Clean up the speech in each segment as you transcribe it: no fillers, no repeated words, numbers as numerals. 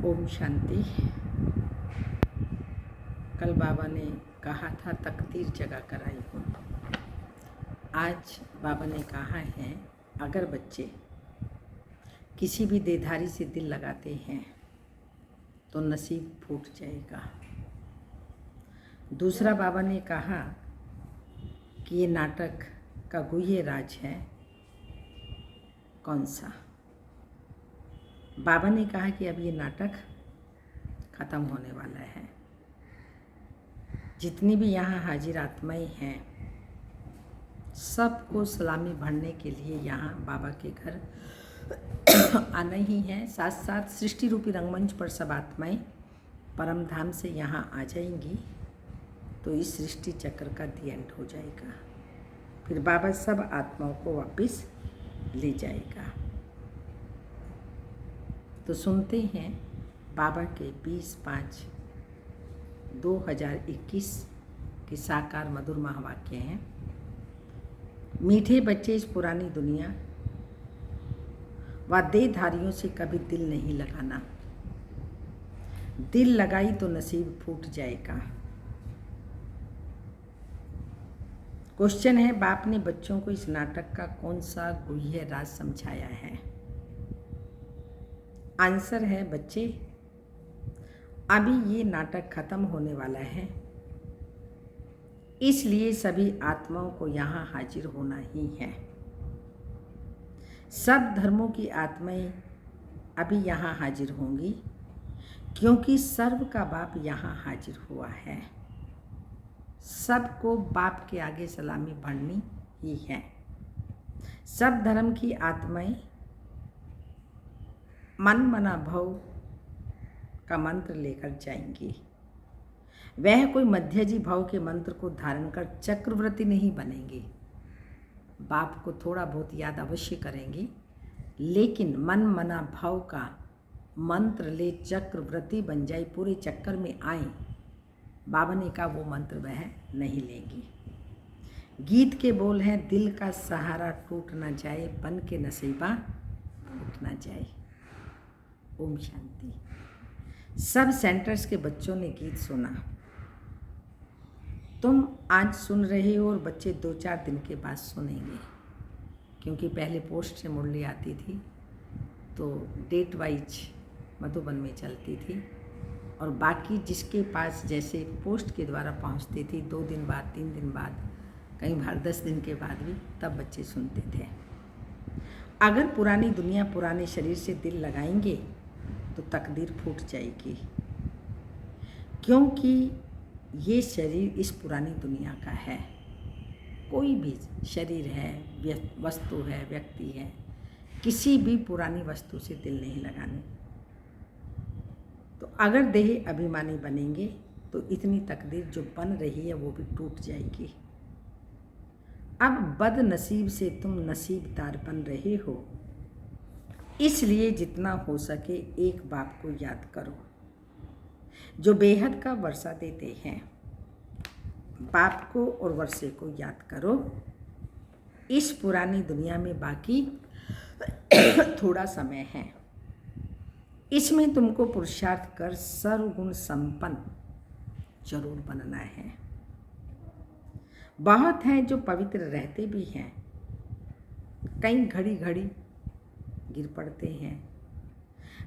ओम शांति। कल बाबा ने कहा था तकदीर जगा कर आई हूँ। आज बाबा ने कहा है अगर बच्चे किसी भी देधारी से दिल लगाते हैं तो नसीब फूट जाएगा। दूसरा बाबा ने कहा कि ये नाटक का गुह्य राज है कौन सा। बाबा ने कहा कि अब ये नाटक ख़त्म होने वाला है। जितनी भी यहाँ हाजिर आत्माएं हैं सबको सलामी भरने के लिए यहाँ बाबा के घर आना ही है। साथ साथ सृष्टि रूपी रंगमंच पर सब आत्माएं परम धाम से यहाँ आ जाएंगी तो इस सृष्टि चक्र का दी एंड हो जाएगा। फिर बाबा सब आत्माओं को वापस ले जाएगा। तो सुनते हैं बाबा के 20/5/2021 के साकार मधुर महावाक्य हैं। मीठे बच्चे इस पुरानी दुनिया व देहधारियों से कभी दिल नहीं लगाना। दिल लगाई तो नसीब फूट जाएगा। क्वेश्चन है बाप ने बच्चों को इस नाटक का कौन सा गुह्य राज समझाया है। आंसर है बच्चे अभी ये नाटक खत्म होने वाला है, इसलिए सभी आत्माओं को यहाँ हाजिर होना ही है। सब धर्मों की आत्माएं अभी यहाँ हाजिर होंगी क्योंकि सर्व का बाप यहाँ हाजिर हुआ है। सबको बाप के आगे सलामी भरनी ही है। सब धर्म की आत्माएं मन मना भव का मंत्र लेकर जाएंगी। वह कोई मध्यजी भाव के मंत्र को धारण कर चक्रवर्ती नहीं बनेंगे। बाप को थोड़ा बहुत याद अवश्य करेंगे, लेकिन मन मना भाव का मंत्र ले चक्रवर्ती बन जाए, पूरे चक्कर में आए, बाबा ने कहा वो मंत्र वह नहीं लेंगी। गीत के बोल हैं दिल का सहारा टूट ना जाए, बन के नसीबा टूट ना जाए। ओम शांति। सब सेंटर्स के बच्चों ने गीत सुना। तुम आज सुन रहे हो और बच्चे 2-4 दिन के बाद सुनेंगे, क्योंकि पहले पोस्ट से मुरली आती थी तो डेट वाइज मधुबन में चलती थी और बाकी जिसके पास जैसे पोस्ट के द्वारा पहुंचती थी 2 दिन बाद, 3 दिन बाद, कई बार 10 दिन के बाद भी, तब बच्चे सुनते थे। अगर पुरानी दुनिया पुराने शरीर से दिल लगाएंगे तो तकदीर फूट जाएगी, क्योंकि ये शरीर इस पुरानी दुनिया का है। कोई भी शरीर है, वस्तु है, व्यक्ति है, किसी भी पुरानी वस्तु से दिल नहीं लगाने। तो अगर देह अभिमानी बनेंगे तो इतनी तकदीर जो बन रही है वो भी टूट जाएगी। अब बदनसीब से तुम नसीबदार बन रहे हो, इसलिए जितना हो सके एक बाप को याद करो जो बेहद का वर्षा देते हैं। बाप को और वर्षे को याद करो। इस पुरानी दुनिया में बाकी थोड़ा समय है, इसमें तुमको पुरुषार्थ कर सर्वगुण संपन्न जरूर बनना है। बहुत हैं जो पवित्र रहते भी हैं, कई घड़ी घड़ी गिर पड़ते हैं।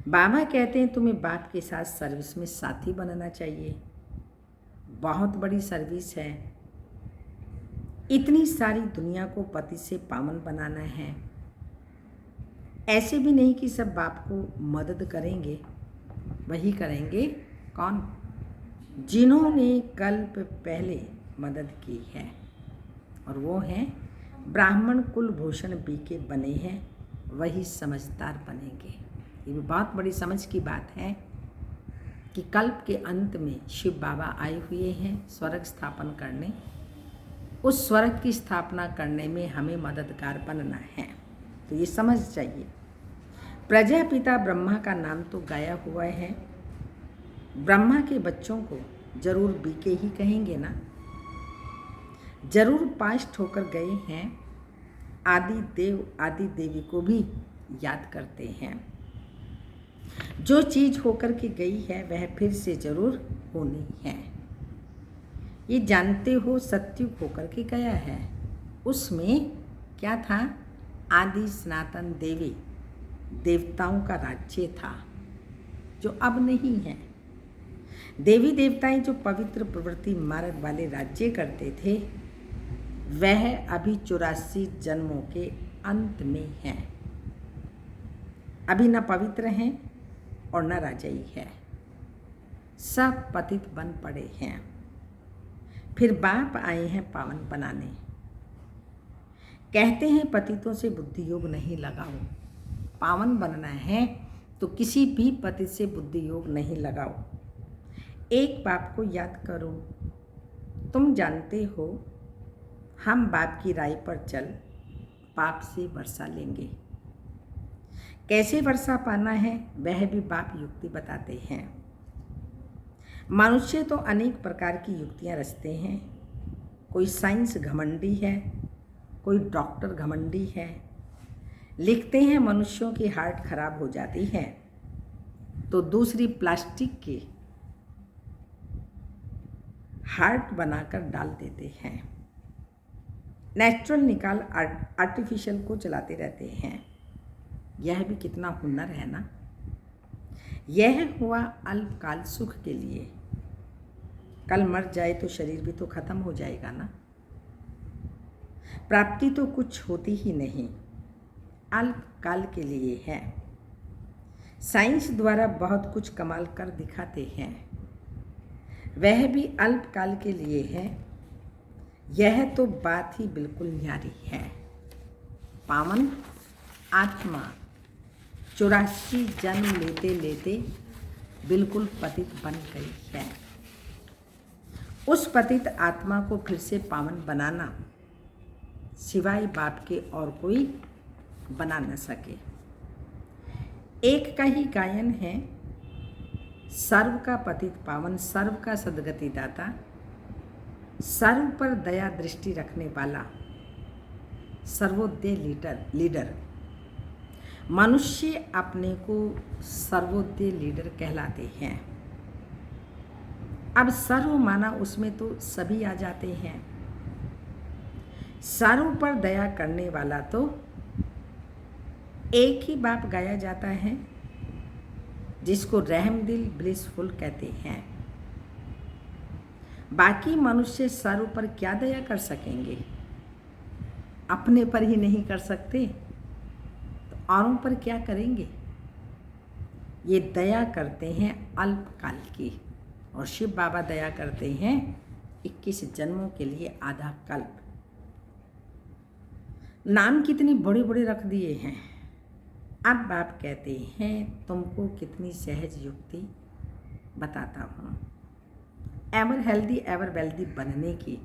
बाबा कहते हैं तुम्हें बाप के साथ सर्विस में साथी बनना चाहिए। बहुत बड़ी सर्विस है। इतनी सारी दुनिया को पति से पावन बनाना है। ऐसे भी नहीं कि सब बाप को मदद करेंगे। वही करेंगे कौन? जिन्होंने कल्प पहले मदद की है, और वो हैं ब्राह्मण कुलभूषण बीके बने हैं, वही समझदार बनेंगे। ये भी बहुत बड़ी समझ की बात है कि कल्प के अंत में शिव बाबा आए हुए हैं स्वर्ग स्थापन करने। उस स्वर्ग की स्थापना करने में हमें मददगार बनना है। तो ये समझ चाहिए। प्रजापिता ब्रह्मा का नाम तो गाया हुआ है। ब्रह्मा के बच्चों को जरूर बीके ही कहेंगे ना। जरूर पास्ट होकर गए हैं। आदि देव आदि देवी को भी याद करते हैं। जो चीज़ होकर के गई है वह फिर से जरूर होनी है। ये जानते हो सत्युग होकर के गया है, उसमें क्या था? आदि सनातन देवी देवताओं का राज्य था जो अब नहीं है। देवी देवताएं जो पवित्र प्रवृत्ति मार्ग वाले राज्य करते थे वह अभी 84 जन्मों के अंत में हैं। अभी न पवित्र हैं और न राजाई है, सब पतित बन पड़े हैं। फिर बाप आए हैं पावन बनाने। कहते हैं पतितों से बुद्धि योग नहीं लगाओ। पावन बनना है तो किसी भी पतित से बुद्धि योग नहीं लगाओ। एक बाप को याद करो। तुम जानते हो हम बाप की राय पर चल बाप से वर्षा लेंगे। कैसे वर्षा पाना है वह भी बाप युक्ति बताते हैं। मनुष्य तो अनेक प्रकार की युक्तियां रचते हैं। कोई साइंस घमंडी है, कोई डॉक्टर घमंडी है। लिखते हैं मनुष्यों की हार्ट खराब हो जाती है तो दूसरी प्लास्टिक के हार्ट बनाकर डाल देते हैं। नेचुरल निकाल आर्टिफिशियल को चलाते रहते हैं। यह भी कितना हुनर है ना। यह हुआ अल्पकाल सुख के लिए। कल मर जाए तो शरीर भी तो खत्म हो जाएगा ना। प्राप्ति तो कुछ होती ही नहीं, अल्पकाल के लिए है। साइंस द्वारा बहुत कुछ कमाल कर दिखाते हैं, वह भी अल्पकाल के लिए है। यह तो बात ही बिल्कुल न्यारी है। पावन आत्मा 84 जन्म लेते लेते बिल्कुल पतित बन गई है। उस पतित आत्मा को फिर से पावन बनाना सिवाय बाप के और कोई बना न सके। एक का ही गायन है, सर्व का पतित पावन, सर्व का सद्गति दाता, सर्व पर दया दृष्टि रखने वाला, सर्वोदय लीडर। मनुष्य अपने को सर्वोदय लीडर कहलाते हैं। अब सर्व माना उसमें तो सभी आ जाते हैं। सर्व पर दया करने वाला तो एक ही बाप गाया जाता है जिसको रहमदिल ब्लिसफुल कहते हैं। बाकी मनुष्य सर्व पर क्या दया कर सकेंगे? अपने पर ही नहीं कर सकते तो औरों पर क्या करेंगे? ये दया करते हैं अल्पकाल की, और शिव बाबा दया करते हैं 21 जन्मों के लिए आधा कल्प। नाम कितने बड़े बड़े रख दिए हैं। अब बाप कहते हैं तुमको कितनी सहज युक्ति बताता हूँ। एवर हेल्दी एवर वेल्दी बनने की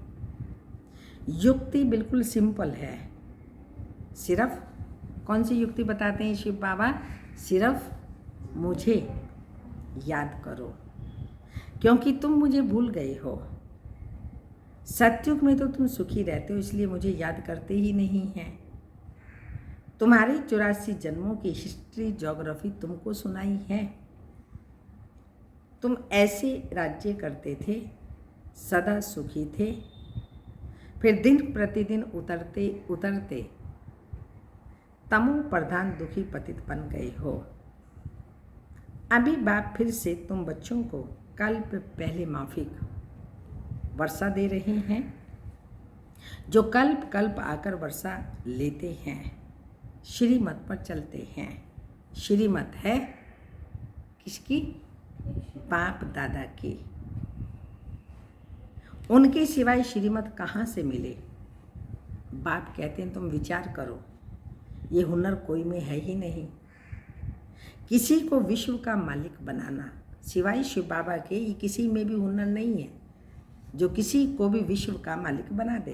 युक्ति बिल्कुल सिंपल है। सिर्फ कौन सी युक्ति बताते हैं शिव बाबा? सिर्फ मुझे याद करो, क्योंकि तुम मुझे भूल गए हो। सत्युग में तो तुम सुखी रहते हो, इसलिए मुझे याद करते ही नहीं हैं। तुम्हारी 84 जन्मों की हिस्ट्री ज्योग्राफी तुमको सुनाई है। तुम ऐसे राज्य करते थे, सदा सुखी थे, फिर दिन प्रतिदिन उतरते उतरते तमो प्रधान दुखी पतित बन गए हो। अभी बाप फिर से तुम बच्चों को कल्प पहले माफिक वर्षा दे रहे हैं, जो कल्प कल्प आकर वर्षा लेते हैं, श्रीमत पर चलते हैं। श्रीमत है किसकी? बाप दादा की। उनके सिवाय श्रीमत कहाँ से मिले? बाप कहते हैं तुम विचार करो, ये हुनर कोई में है ही नहीं। किसी को विश्व का मालिक बनाना सिवाय शिव बाबा के ये किसी में भी हुनर नहीं है जो किसी को भी विश्व का मालिक बना दे।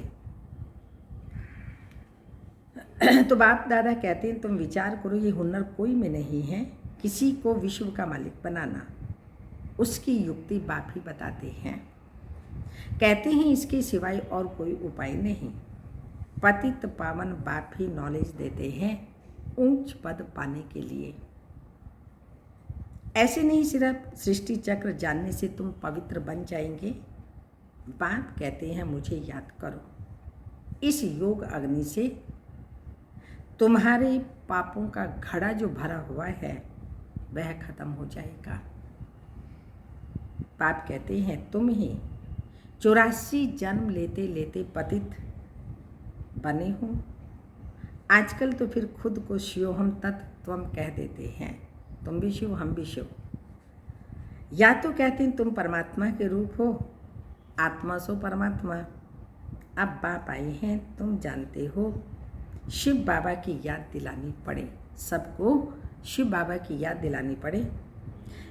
तो बाप दादा कहते हैं तुम विचार करो, ये हुनर कोई में नहीं है किसी को विश्व का मालिक बनाना। उसकी युक्ति बाप ही बताते हैं। कहते हैं इसके सिवाय और कोई उपाय नहीं। पतित पावन बाप ही नॉलेज देते हैं ऊंच पद पाने के लिए। ऐसे नहीं सिर्फ सृष्टि चक्र जानने से तुम पवित्र बन जाएंगे। बाप कहते हैं मुझे याद करो, इस योग अग्नि से तुम्हारे पापों का घड़ा जो भरा हुआ है वह खत्म हो जाएगा। बाप कहते हैं तुम ही 84 जन्म लेते लेते पतित बने हो। आजकल तो फिर खुद को शिवोहम तत्त्वम कह देते हैं, तुम भी शिव हम भी शिव। या तो कहते हैं तुम परमात्मा के रूप हो, आत्मा सो परमात्मा। अब बाप आए हैं, तुम जानते हो शिव बाबा की याद दिलानी पड़े, सबको शिव बाबा की याद दिलानी पड़े।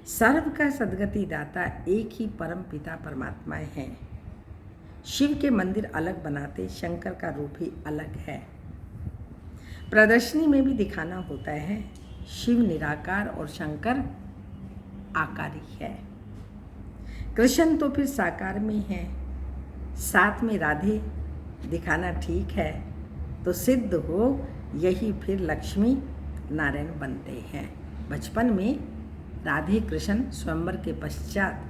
सर्व का सद्गति दाता एक ही परम पिता परमात्मा है। शिव के मंदिर अलग बनाते, शंकर का रूप ही अलग है। प्रदर्शनी में भी दिखाना होता है, शिव निराकार और शंकर आकारी है। कृष्ण तो फिर साकार में है, साथ में राधे दिखाना ठीक है, तो सिद्ध हो यही फिर लक्ष्मी नारायण बनते हैं। बचपन में राधे कृष्ण स्वयंवर के पश्चात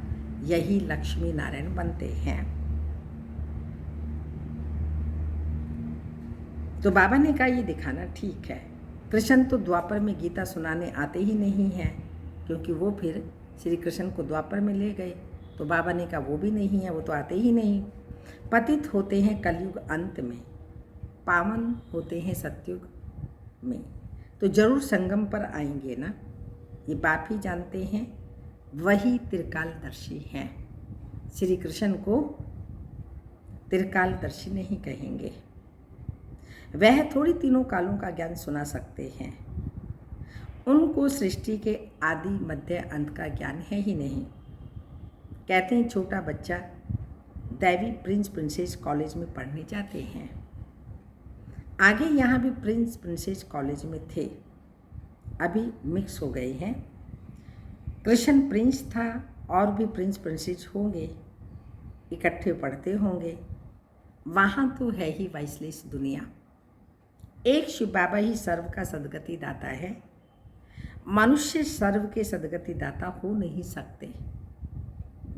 यही लक्ष्मी नारायण बनते हैं। तो बाबा ने कहा ये दिखाना ठीक है। कृष्ण तो द्वापर में गीता सुनाने आते ही नहीं हैं, क्योंकि वो फिर श्री कृष्ण को द्वापर में ले गए। तो बाबा ने कहा वो भी नहीं है, वो तो आते ही नहीं। पतित होते हैं कलयुग अंत में, पावन होते हैं सतयुग में, तो जरूर संगम पर आएंगे ना। ये बाप ही जानते हैं, वही त्रिकालदर्शी हैं। श्री कृष्ण को त्रिकालदर्शी नहीं कहेंगे, वह थोड़ी तीनों कालों का ज्ञान सुना सकते हैं। उनको सृष्टि के आदि मध्य अंत का ज्ञान है ही नहीं। कहते हैं छोटा बच्चा दैवी प्रिंस प्रिंसेस कॉलेज में पढ़ने जाते हैं। आगे यहाँ भी प्रिंस प्रिंसेस कॉलेज में थे, अभी मिक्स हो गए हैं। कृष्ण प्रिंस था और भी प्रिंस प्रिंसेस होंगे, इकट्ठे पढ़ते होंगे। वहाँ तो है ही वाइसलेस दुनिया। एक शिव बाबा ही सर्व का सद्गति दाता है। मनुष्य सर्व के सद्गति दाता हो नहीं सकते।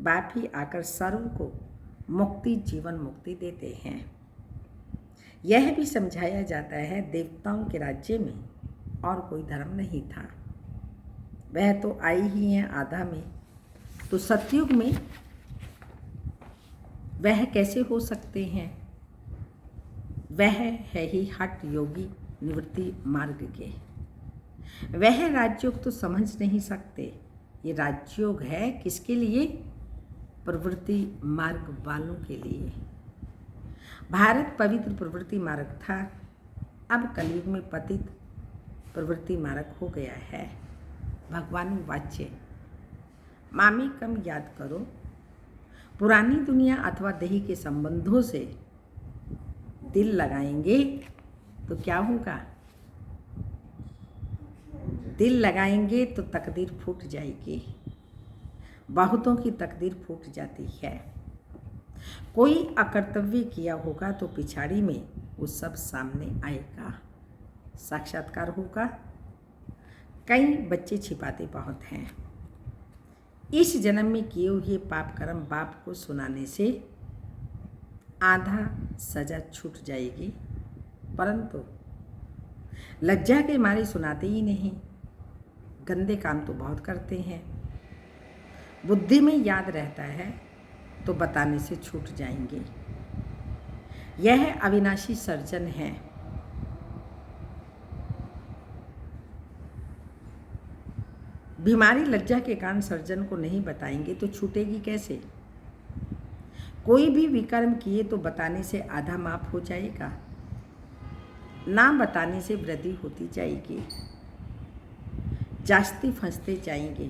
बाप ही आकर सर्व को मुक्ति जीवन मुक्ति देते हैं। यह भी समझाया जाता है देवताओं के राज्य में और कोई धर्म नहीं था, वह तो आई ही हैं आधा में, तो सतयुग में वह कैसे हो सकते हैं। वह है ही हठ योगी निवृत्ति मार्ग के। वह राजयोग तो समझ नहीं सकते। ये राजयोग है किसके लिए? प्रवृत्ति मार्ग वालों के लिए। भारत पवित्र प्रवृत्ति मार्ग था, अब कलयुग में पतित प्रवृत्ति मार्ग हो गया है। भगवान वाच्य मामी कम याद करो, पुरानी दुनिया अथवा देही के संबंधों से दिल लगाएंगे तो क्या होगा? दिल लगाएंगे तो तकदीर फूट जाएगी। बहुतों की तकदीर फूट जाती है। कोई अकर्तव्य किया होगा तो पिछाड़ी में वो सब सामने आएगा, साक्षात्कार होगा। कई बच्चे छिपाते बहुत हैं। इस जन्म में किए हुए पाप कर्म बाप को सुनाने से आधा सजा छूट जाएगी, परंतु लज्जा के मारे सुनाते ही नहीं। गंदे काम तो बहुत करते हैं। बुद्धि में याद रहता है तो बताने से छूट जाएंगे। यह अविनाशी सर्जन है। बीमारी लज्जा के कारण सर्जन को नहीं बताएंगे तो छूटेगी कैसे? कोई भी विकर्म किए तो बताने से आधा माफ हो जाएगा, ना बताने से वृद्धि होती जाएगी। जास्ती फंसते जाएंगे,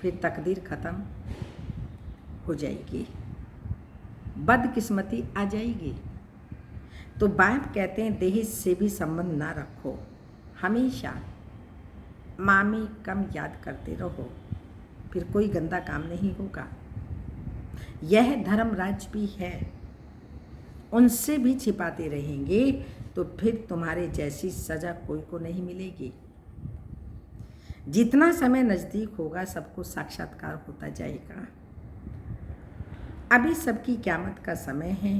फिर तकदीर खत्म हो जाएगी, बदकिस्मती आ जाएगी। तो बाप कहते हैं देह से भी संबंध ना रखो, हमेशा मामी कम याद करते रहो, फिर कोई गंदा काम नहीं होगा। यह धर्मराज भी है, उनसे भी छिपाते रहेंगे तो फिर तुम्हारे जैसी सजा कोई को नहीं मिलेगी। जितना समय नज़दीक होगा सबको साक्षात्कार होता जाएगा। अभी सबकी क़यामत का समय है,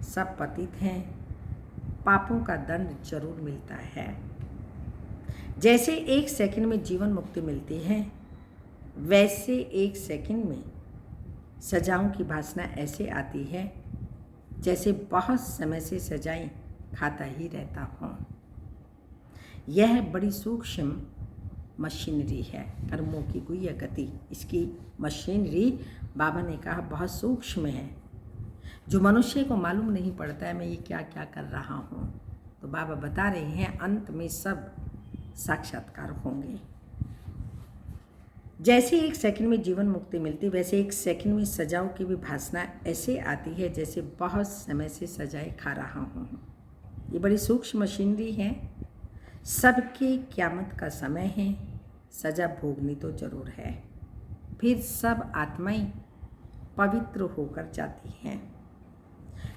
सब पतित हैं, पापों का दंड जरूर मिलता है। जैसे 1 सेकंड में जीवन मुक्ति मिलती है, वैसे 1 सेकंड में सजाओं की वासना ऐसे आती है जैसे बहुत समय से सजाएं खाता ही रहता हूँ। यह बड़ी सूक्ष्म मशीनरी है, कर्मों की गुह्य गति। इसकी मशीनरी बाबा ने कहा बहुत सूक्ष्म है, जो मनुष्य को मालूम नहीं पड़ता है मैं ये क्या क्या कर रहा हूँ। तो बाबा बता रहे हैं अंत में सब साक्षात्कार होंगे। जैसे 1 सेकंड में जीवन मुक्ति मिलती, वैसे 1 सेकंड में सजाओं की भी वासना ऐसे आती है जैसे बहुत समय से सजाए खा रहा हूँ। ये बड़ी सूक्ष्म मशीनरी है। सबके क़यामत का समय है, सजा भोगनी तो जरूर है। फिर सब आत्माएं पवित्र होकर जाती हैं।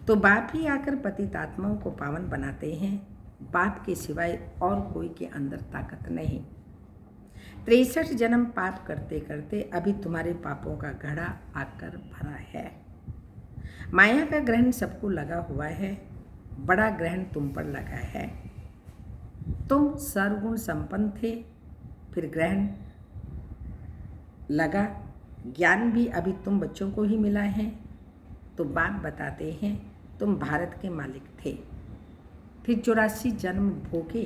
तो बाप ही आकर पतित आत्माओं को पावन बनाते हैं। बाप के सिवाय और कोई के अंदर ताकत नहीं। 63 जन्म पाप करते करते अभी तुम्हारे पापों का घड़ा आकर भरा है। माया का ग्रहण सबको लगा हुआ है, बड़ा ग्रहण तुम पर लगा है। तुम सर्वगुण संपन्न थे, फिर ग्रहण लगा। ज्ञान भी अभी तुम बच्चों को ही मिला है। तो बाप बताते हैं तुम भारत के मालिक थे, फिर 84 जन्म भोगे।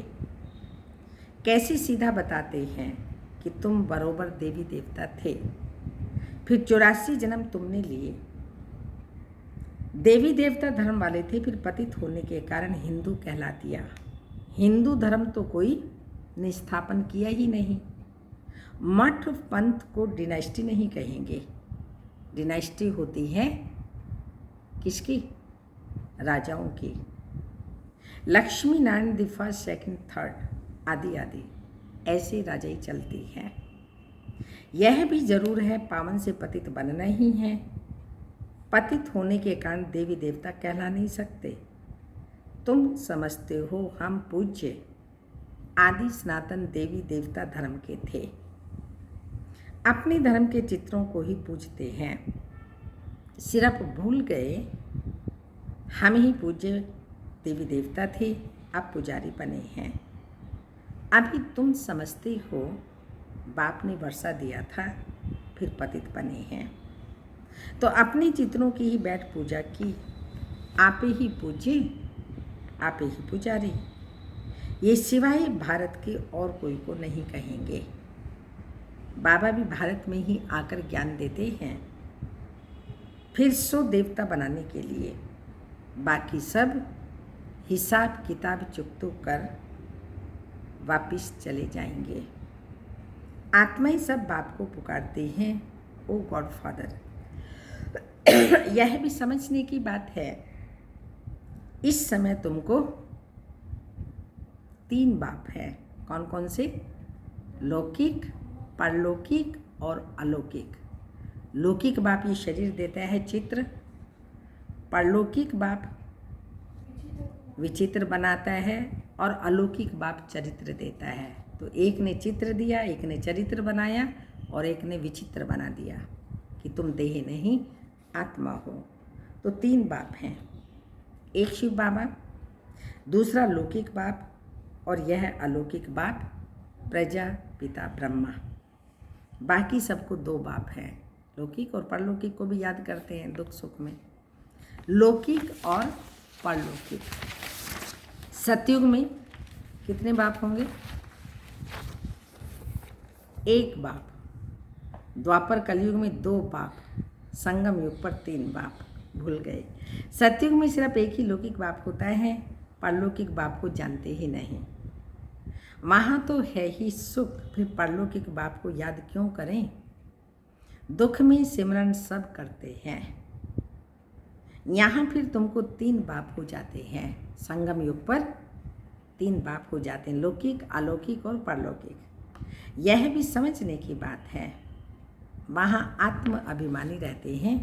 कैसे सीधा बताते हैं कि तुम बरोबर देवी देवता थे, फिर 84 जन्म तुमने लिए। देवी देवता धर्म वाले थे, फिर पतित होने के कारण हिंदू कहला दिया। हिंदू धर्म तो कोई ने स्थापन किया ही नहीं। मठ पंथ को डिनाइस्टी नहीं कहेंगे। डिनाइस्टी होती है किसकी? राजाओं की। Lakshmi Narayan the first, second, third आदि आदि ऐसे राजाई चलती हैं। यह भी जरूर है पावन से पतित बनना ही है। पतित होने के कारण देवी देवता कहला नहीं सकते। तुम समझते हो हम पूज्य आदि सनातन देवी देवता धर्म के थे, अपने धर्म के चित्रों को ही पूजते हैं। सिर्फ भूल गए हम ही पूज्य देवी देवता थे, अब पुजारी बने हैं। अभी तुम समझते हो बाप ने वर्षा दिया था, फिर पतित बने हैं। तो अपने चित्रों की ही बैठ पूजा की। आपे ही पूज्य, आपे ही पुजारी। ये सिवाय भारत के और कोई को नहीं कहेंगे। बाबा भी भारत में ही आकर ज्ञान देते हैं, फिर 100 देवता बनाने के लिए। बाकी सब हिसाब किताब चुकतो कर वापिस चले जाएंगे। आत्माएं सब बाप को पुकारते हैं, ओ गॉड फादर। यह भी समझने की बात है, इस समय तुमको 3 बाप है। कौन कौन से? लौकिक, परलौकिक और अलौकिक। लौकिक बाप ये शरीर देता है चित्र, परलौकिक बाप विचित्र बनाता है और अलौकिक बाप चरित्र देता है। तो एक ने चित्र दिया, एक ने चरित्र बनाया और एक ने विचित्र बना दिया कि तुम देह नहीं आत्मा हो। तो 3 बाप हैं, एक शिव बाबा, दूसरा लौकिक बाप और यह अलौकिक बाप प्रजापिता ब्रह्मा। बाकी सबको 2 बाप हैं। लौकिक और परलौकिक को भी याद करते हैं दुख सुख में। लौकिक और परलौकिक। सतयुग में कितने बाप होंगे? 1 बाप। द्वापर कलयुग में 2 बाप, संगम युग पर 3 बाप। भूल गए। सतयुग में सिर्फ एक ही लौकिक बाप होता है, परलौकिक बाप को जानते ही नहीं। वहाँ तो है ही सुख, फिर परलौकिक बाप को याद क्यों करें? दुख में सिमरन सब करते हैं। यहाँ फिर तुमको 3 बाप हो जाते हैं। संगम युग पर 3 बाप हो जाते हैं, लौकिक, अलौकिक और परलौकिक। यह भी समझने की बात है। वहाँ आत्म अभिमानी रहते हैं,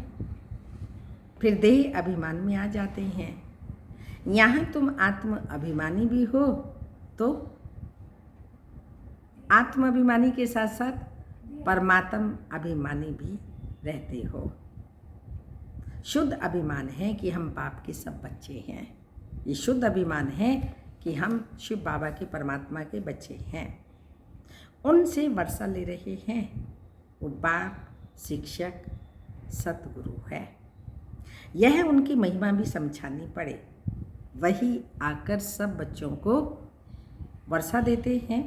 फिर देह अभिमान में आ जाते हैं। यहाँ तुम आत्म अभिमानी भी हो तो आत्माभिमानी के साथ साथ परमात्म अभिमानी भी रहते हो। शुद्ध अभिमान है कि हम बाप के सब बच्चे हैं। ये शुद्ध अभिमान है कि हम शिव बाबा के परमात्मा के बच्चे हैं। उनसे वर्षा ले रहे हैं। वो बाप, शिक्षक, सतगुरु है। यह उनकी महिमा भी समझानी पड़े। वही आकर सब बच्चों को वर्षा देते हैं।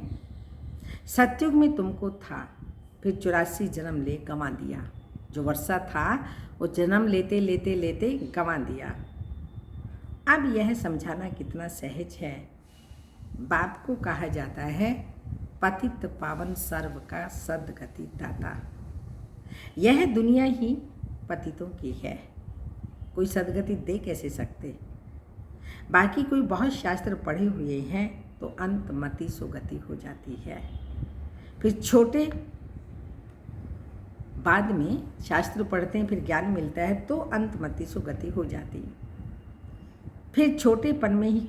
सतयुग में तुमको था, फिर 84 जन्म ले गंवा दिया। जो वर्षा था वो जन्म लेते लेते लेते गंवा दिया। अब यह समझाना कितना सहज है। बाप को कहा जाता है पतित पावन सर्व का सद्गति दाता। यह दुनिया ही पतितों की है। कोई सद्गति दे कैसे सकते। बाकी कोई बहुत शास्त्र पढ़े हुए हैं तो अंत मति सुगति हो जाती है। फिर छोटे बाद में शास्त्र पढ़ते हैं, फिर ज्ञान मिलता है तो अंतमति सुगति हो जाती। फिर छोटेपन में ही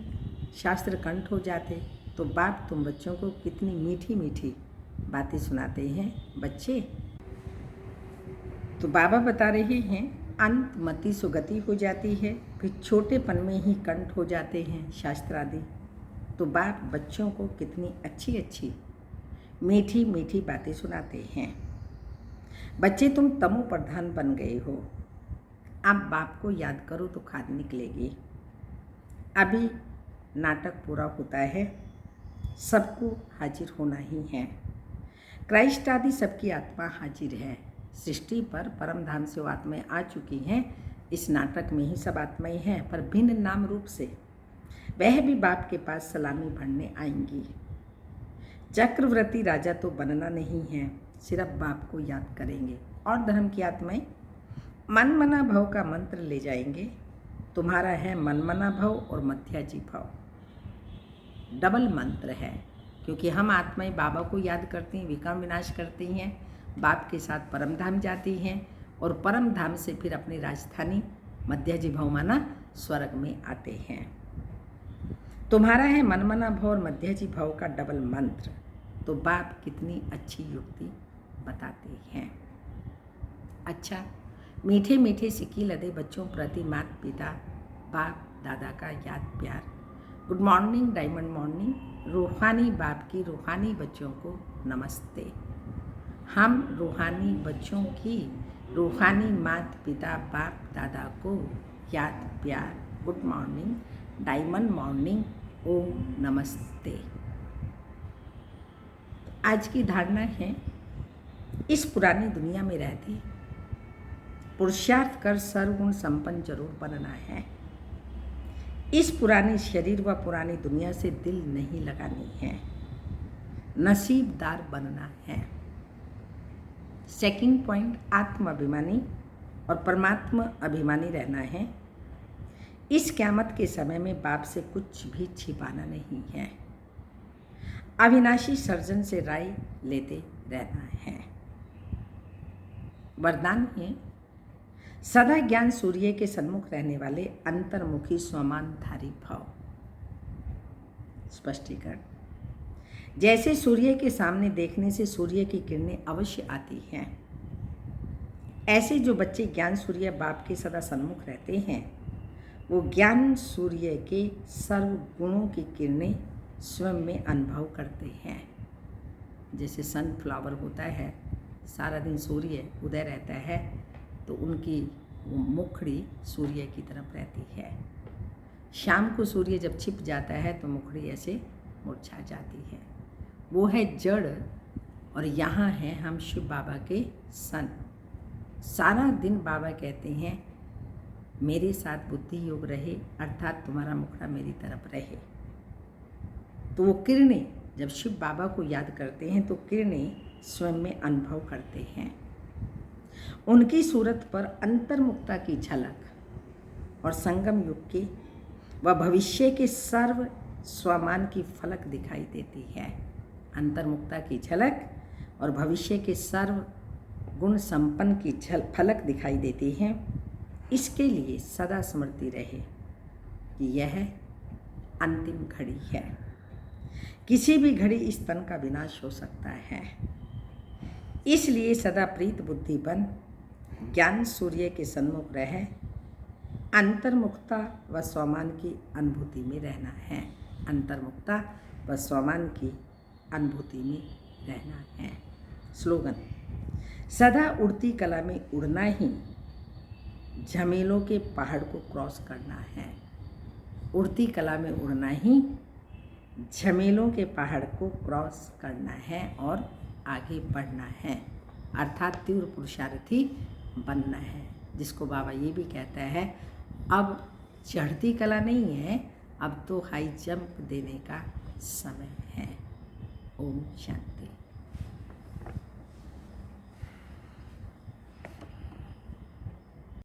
शास्त्र कंठ हो जाते। तो बाप तुम बच्चों को कितनी मीठी मीठी बातें सुनाते हैं। बच्चे तो बाबा बता रहे हैं अंतमति सुगति हो जाती है। फिर छोटेपन में ही कंठ हो जाते हैं शास्त्र आदि। तो बाप बच्चों को कितनी अच्छी अच्छी मीठी मीठी बातें सुनाते हैं। बच्चे तुम तमो प्रधान बन गए हो। अब बाप को याद करो तो खाद निकलेगी। अभी नाटक पूरा होता है। सबको हाजिर होना ही है। क्राइस्ट आदि सबकी आत्मा हाजिर है। सृष्टि पर परम धाम से वो आत्माएं आ चुकी हैं। इस नाटक में ही सब आत्माएं हैं, पर भिन्न नाम रूप से। वह भी बाप के पास सलामी भरने आएंगी। चक्रवर्ती राजा तो बनना नहीं है, सिर्फ बाप को याद करेंगे। और धर्म की आत्माएं मनमना भव का मंत्र ले जाएंगे। तुम्हारा है मनमना भव और मध्याजी भव। डबल मंत्र है, क्योंकि हम आत्माएं बाबा को याद करती हैं, विक्रम विनाश करती हैं, बाप के साथ परम धाम जाती हैं और परम धाम से फिर अपनी राजधानी मध्याजी भव माना स्वर्ग में आते हैं। तुम्हारा है मनमना भव और मध्याजी भव का डबल मंत्र। तो बाप कितनी अच्छी युक्ति बताते हैं। अच्छा, मीठे मीठे सिक्की लदे बच्चों प्रति माता पिता बाप दादा का याद प्यार। Good morning, diamond morning. रूहानी बाप की रूहानी बच्चों को नमस्ते। हम रूहानी बच्चों की रूहानी माता पिता बाप दादा को याद प्यार। गुड मॉर्निंग, डायमंड मॉर्निंग, ओम नमस्ते। आज की धारणा है इस पुरानी दुनिया में रहते पुरुषार्थ कर सर्वगुण संपन्न जरूर बनना है। इस पुराने शरीर व पुरानी दुनिया से दिल नहीं लगानी है, नसीबदार बनना है। सेकंड पॉइंट, आत्माभिमानी और परमात्मा अभिमानी रहना है। इस क़यामत के समय में बाप से कुछ भी छिपाना नहीं है। अविनाशी सर्जन से राय लेते रहना है। वरदान है सदा ज्ञान सूर्य के सन्मुख रहने वाले अंतर्मुखी स्वमानधारी भाव। स्पष्टीकरण, जैसे सूर्य के सामने देखने से सूर्य की किरणें अवश्य आती हैं, ऐसे जो बच्चे ज्ञान सूर्य बाप के सदा सन्मुख रहते हैं वो ज्ञान सूर्य के सर्व गुणों की किरणें स्वयं में अनुभव करते हैं। जैसे सनफ्लावर होता है, सारा दिन सूर्य उदय रहता है तो उनकी मुखड़ी सूर्य की तरफ रहती है। शाम को सूर्य जब छिप जाता है तो मुखड़ी ऐसे मुरझा जाती है। वो है जड़ और यहाँ है हम शिव बाबा के सन। सारा दिन बाबा कहते हैं मेरे साथ बुद्धि योग रहे, अर्थात तुम्हारा मुखड़ा मेरी तरफ रहे। तो वो किरणें जब शिव बाबा को याद करते हैं तो किरणें स्वयं में अनुभव करते हैं। उनकी सूरत पर अंतर्मुखता की झलक और संगम युग के व भविष्य के सर्व स्वमान की फलक दिखाई देती है। अंतर्मुखता की झलक और भविष्य के सर्व गुण संपन्न की फलक दिखाई देती है। इसके लिए सदा स्मृति रहे कि यह अंतिम घड़ी है। किसी भी घड़ी इस तन का विनाश हो सकता है। इसलिए सदा प्रीत बुद्धि बन ज्ञान सूर्य के सन्मुख रह अंतर्मुखता व स्वमान की अनुभूति में रहना है। अंतर्मुखता व स्वमान की अनुभूति में रहना है। स्लोगन: सदा उड़ती कला में उड़ना ही झमेलों के पहाड़ को क्रॉस करना है। उड़ती कला में उड़ना ही झमेलों के पहाड़ को क्रॉस करना है और आगे बढ़ना है, अर्थात तीव्र पुरुषार्थी बनना है। जिसको बाबा ये भी कहता है, अब चढ़ती कला नहीं है, अब तो हाई जंप देने का समय है। ओम शांति।